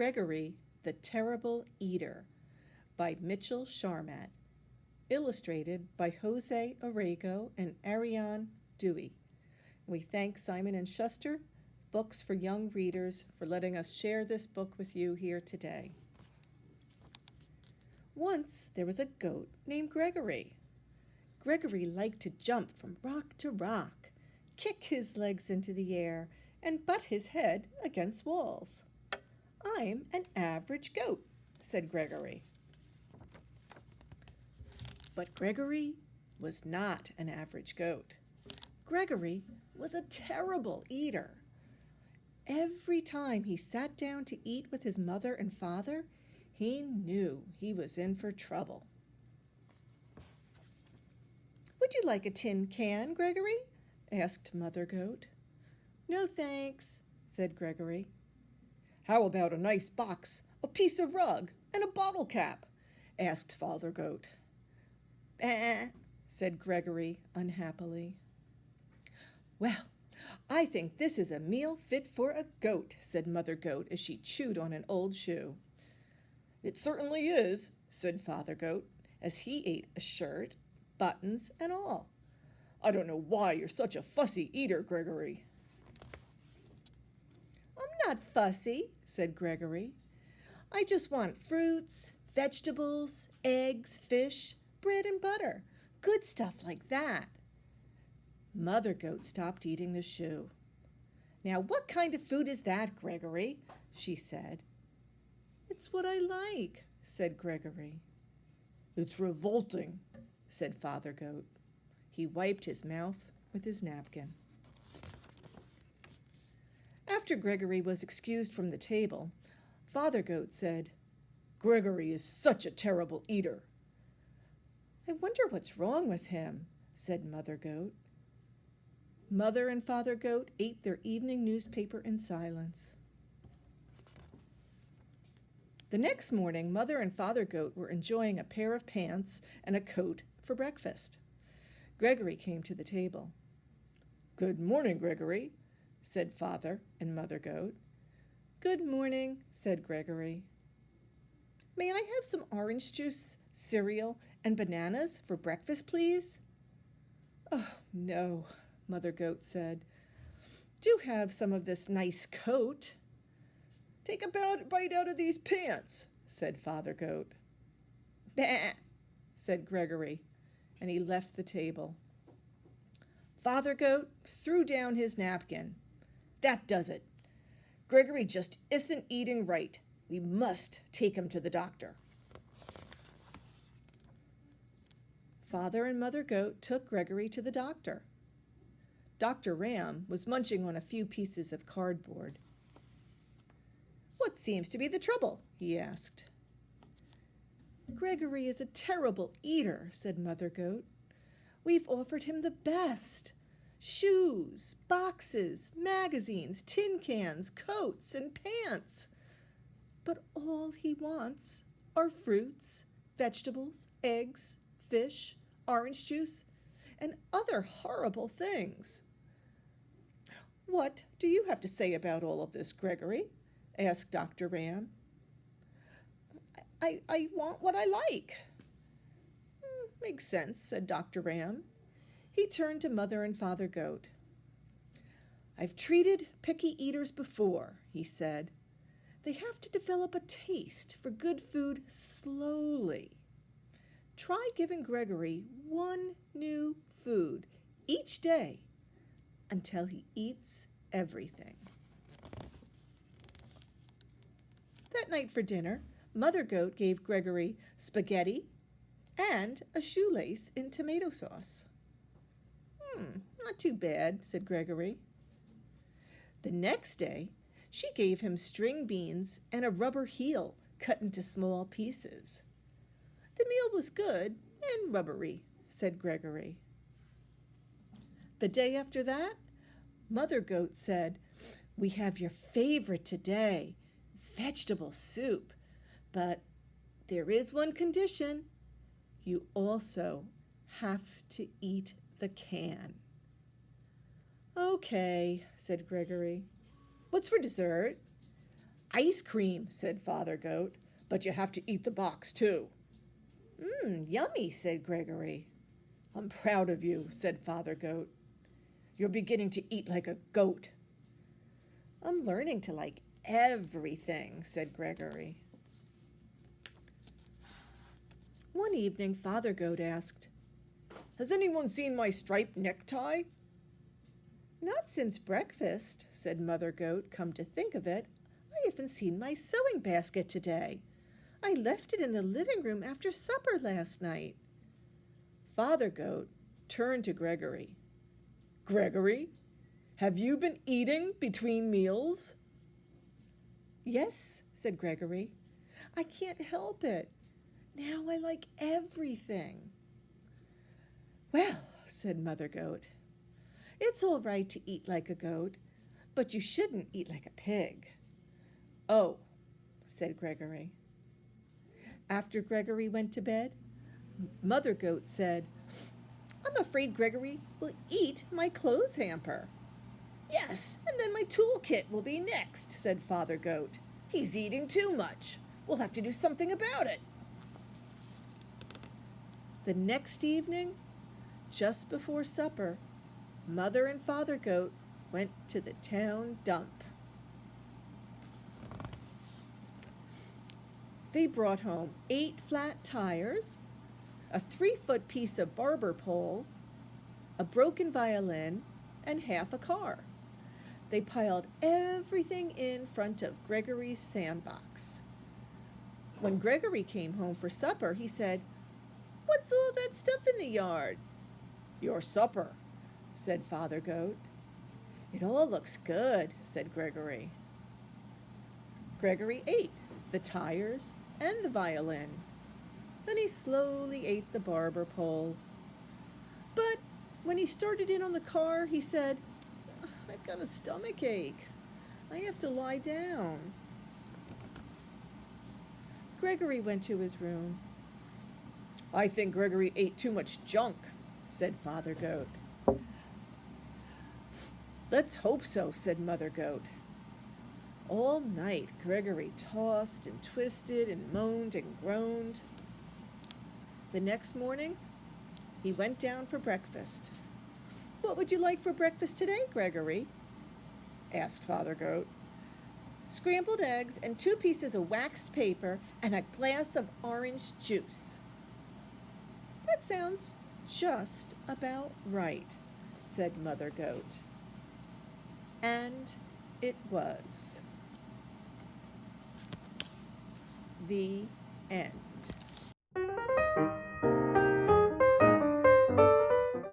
Gregory the Terrible Eater by Mitchell Sharmat, illustrated by Jose Arrego and Ariane Dewey. We thank Simon and Schuster, Books for Young Readers, for letting us share this book with you here today. Once there was a goat named Gregory. Gregory liked to jump from rock to rock, kick his legs into the air, and butt his head against walls. "I'm an average goat," said Gregory. But Gregory was not an average goat. Gregory was a terrible eater. Every time he sat down to eat with his mother and father, he knew he was in for trouble. "Would you like a tin can, Gregory?" asked Mother Goat. "No, thanks," said Gregory. "How about a nice box, a piece of rug, and a bottle cap?" asked Father Goat. "Bah," said Gregory unhappily. "Well, I think this is a meal fit for a goat," said Mother Goat as she chewed on an old shoe. "It certainly is," said Father Goat as he ate a shirt, buttons, and all. "I don't know why you're such a fussy eater, Gregory." "I'm not fussy," said Gregory. "I just want fruits, vegetables, eggs, fish, bread and butter, good stuff like that." Mother Goat stopped eating the shoe. "Now what kind of food is that, Gregory?" she said. "It's what I like," said Gregory. "It's revolting," said Father Goat. He wiped his mouth with his napkin. After Gregory was excused from the table, Father Goat said, "Gregory is such a terrible eater." "I wonder what's wrong with him," said Mother Goat. Mother and Father Goat ate their evening newspaper in silence. The next morning, Mother and Father Goat were enjoying a pair of pants and a coat for breakfast. Gregory came to the table. "Good morning, Gregory," said Father and Mother Goat. "Good morning," said Gregory. "May I have some orange juice, cereal, and bananas for breakfast, please?" "Oh, no," Mother Goat said. "Do have some of this nice coat." "Take a bite out of these pants," said Father Goat. "Bah," said Gregory, and he left the table. Father Goat threw down his napkin. "That does it. Gregory just isn't eating right. We must take him to the doctor." Father and Mother Goat took Gregory to the doctor. Dr. Ram was munching on a few pieces of cardboard. "What seems to be the trouble?" he asked. "Gregory is a terrible eater," said Mother Goat. "We've offered him the best: shoes, boxes, magazines, tin cans, coats, and pants. But all he wants are fruits, vegetables, eggs, fish, orange juice, and other horrible things." "What do you have to say about all of this, Gregory?" asked Dr. Ram. I want what I like." "Makes sense," said Dr. Ram. He turned to Mother and Father Goat. "I've treated picky eaters before," he said. "They have to develop a taste for good food slowly. Try giving Gregory one new food each day until he eats everything." That night for dinner, Mother Goat gave Gregory spaghetti and a shoelace in tomato sauce. Not too bad," said Gregory. The next day, she gave him string beans and a rubber heel cut into small pieces. "The meal was good and rubbery," said Gregory. The day after that, Mother Goat said, "We have your favorite today, vegetable soup. But there is one condition. You also have to eat the can." "Okay," said Gregory. "What's for dessert?" Ice cream, said Father Goat, but you have to eat the box too. Yummy, said Gregory. I'm proud of you, said Father Goat. You're beginning to eat like a goat. I'm learning to like everything, said Gregory. One evening, Father Goat asked, Has anyone seen my striped necktie? Not since breakfast, said Mother Goat. Come to think of it, I haven't seen my sewing basket today. I left it in the living room after supper last night. Father Goat turned to Gregory. Gregory, have you been eating between meals? Yes, said Gregory. I can't help it. Now I like everything. Well, said Mother Goat, it's all right to eat like a goat, but you shouldn't eat like a pig. Oh, said Gregory. After Gregory went to bed, Mother Goat said, I'm afraid Gregory will eat my clothes hamper. Yes, and then my toolkit will be next, said Father Goat. He's eating too much. We'll have to do something about it. The next evening, just before supper, Mother and Father Goat went to the town dump. They brought home 8 flat tires, a 3-foot piece of barber pole, a broken violin, and half a car. They piled everything in front of Gregory's sandbox. When Gregory came home for supper, he said, What's all that stuff in the yard? Your supper, said Father Goat. It all looks good, said Gregory. Gregory ate the tires and the violin. Then he slowly ate the barber pole. But when he started in on the car, he said, I've got a stomach ache. I have to lie down. Gregory went to his room. I think Gregory ate too much junk, said Father Goat. Let's hope so, said Mother Goat. All night, Gregory tossed and twisted and moaned and groaned. The next morning, he went down for breakfast. What would you like for breakfast today, Gregory? Asked Father Goat. Scrambled eggs and 2 pieces of waxed paper and a glass of orange juice. That sounds just about right, said Mother Goat. And it was. The end.